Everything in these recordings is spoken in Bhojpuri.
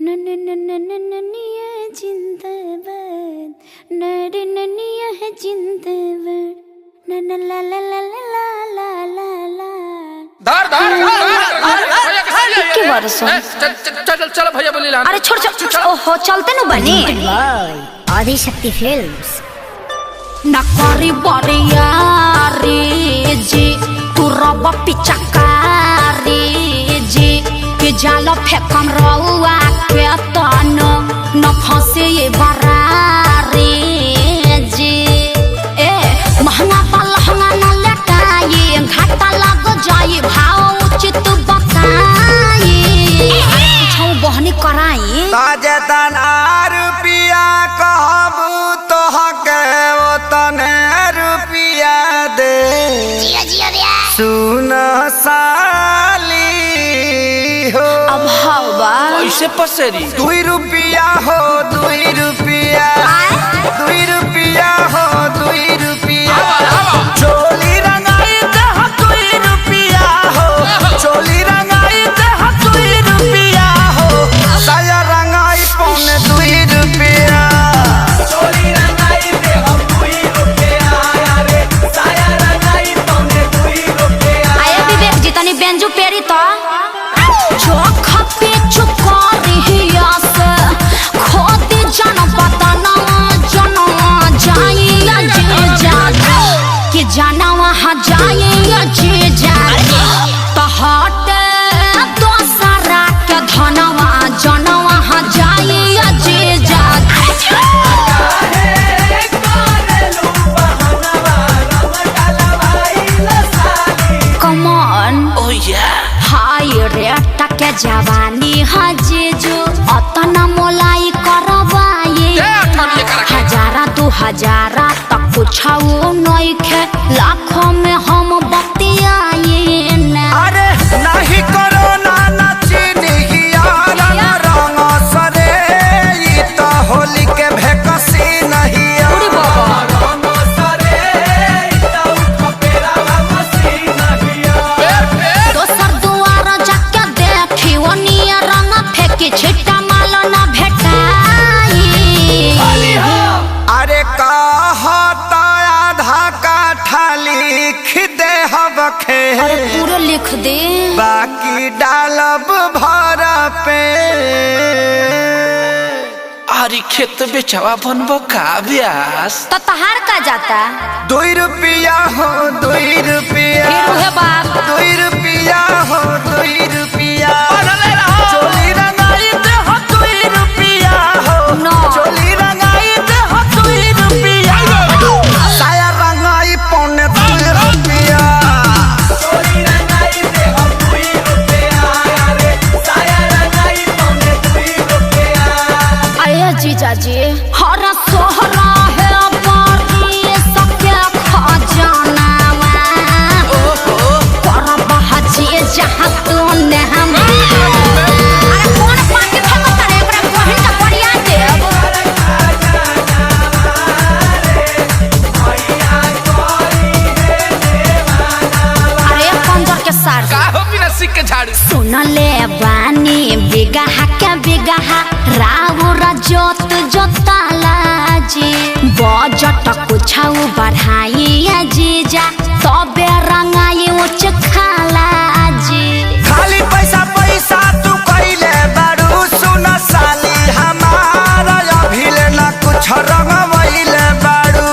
नन्निया जिंदाबाद नरे नन्निया है जिंदाबाद नन ला ला ला ला ला ला ला धर धर के वर्ष चल चल भैया बोली ला। अरे छोड़ छोड़ ओहो चलते न बने आदिशक्ति फिल्म्स नकारी बरिया रे जी तू रब पिचकारी जी के जाल फेकम रउआ के तन न फंसे ये बरारी जी ए महंगा पलहंगा न लटाई घाटा लग जाई भाव उचित बताई छौ बहनी कराई ताजतन रुपया कहबू तोहके ओतने रुपया दे सुन साली हो अब हवा ऐसे पसेरी 2 रुपया हो 2 रुपया 2 रुपया हो 2 रुपया चोली रंगाई दे 2 रुपया हो चोली रंगाई दे 2 रुपया हो साया रंगाई पौने 2 रुपया चोली रंगाई दे 2 रुपया रे साया रंगाई पौने 2 रुपया आया विवेक जी तनी बेंजू पेरी तो चोख पे चुकारी से खोदी जन पतना जन जाइया जे जागे कि जाना वहाँ जाइया जे जागे तो हट दोसरा के धनवा जन वहाँ जाइया जे जागे Come on ओह या हाय रे टके जवानी हजेजो अतना मोलाई करवाए हजारा 2000 तक कुछाओ नइखे लाखों में हम बतियाए ना अरे नहीं करो ना चिन्हिया रंग सरे ई तो होली के भेकसी नहीं उड़ी बाबा रंग सरे ई तो खपेरा मसी नहीं दोसर दुआर जाके देखी ओनिया रंग फेंकी छिट्टा माल ना भेटाई अरे कहता आधा काठा लिख दे हबखे अरे पूरा लिख दे बाकी डालब भर पे आरी खेत बेचवा बनबो का ब्यास तो तहार का जाता 2 रुपया हो 2 रुपया फिर उहे बात 2 रुपया हो 2 रुपया चोली रंगाई दे हो 2 रुपया हो No. चोली रंगाई दे हो 2 रुपया साया रंगाई पौने 2 रुपया चोली रंगाई दे हो 2 रुपया रे साया रंगाई पौने 2 रुपया अरे जीजा जी हरा सोहरा है बारी सबके खजानावा करब हजी जहाँ तू ने हम अरे कौन पाके फेंकत रे एकरा बहिन का बढ़िया देव अरे पंजर के सार का हो बिना सिक के झाड़ू सुन ले बानी बिगहा के बिगहा राउर जोत जोताला जी बजट कुछाऊ बढ़ाई जीजा तबे रंगाई उच खाला जी खाली पैसा पैसा तू कइले बारू सुन साली हमारा अभिले ना कुछ रंगवइले बारू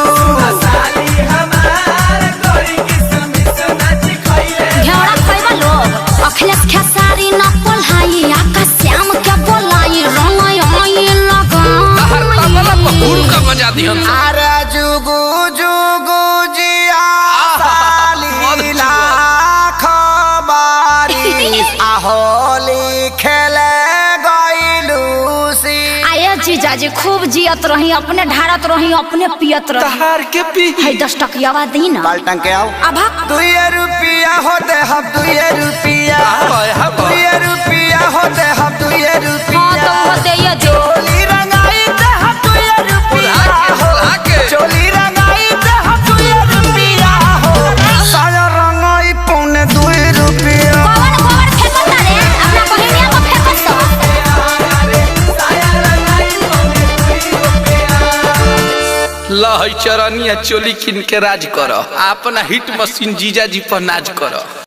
साली हमारा कोई किस्म से नाच खइले घेरा खइबा लोग अखिलेश खेसारी न पोल्हाई आकाश श्याम के बोलाई रंगाई आई हर तबला लगा गुरु का मजा दिहन अरे जुगु जुगु जिया साली लाख बारी आहोली खेले गइलू सी आये जीजा जी खूब जियत रही अपने ढारत रही अपने पियत रही तहार के पी है 10 टकियावा दी ना बाल्टन के आओ अभा 2 रुपया हो दे हम 2 रुपया 2 रुपया हो दे हम 2 हाँ रुपया तो वो दे ये दे चोली रंगाई दे हम 2 रुपया हो चोली रंगाई दे हम 2 रुपया हो साया रंगाई पौने 2 रुपया कौन फेंकत रे अपना बहिनिया को फेंकत लहई चरनिया चोली किन के राज कर अपना हिट मशीन जीजा जी पर नाज कर।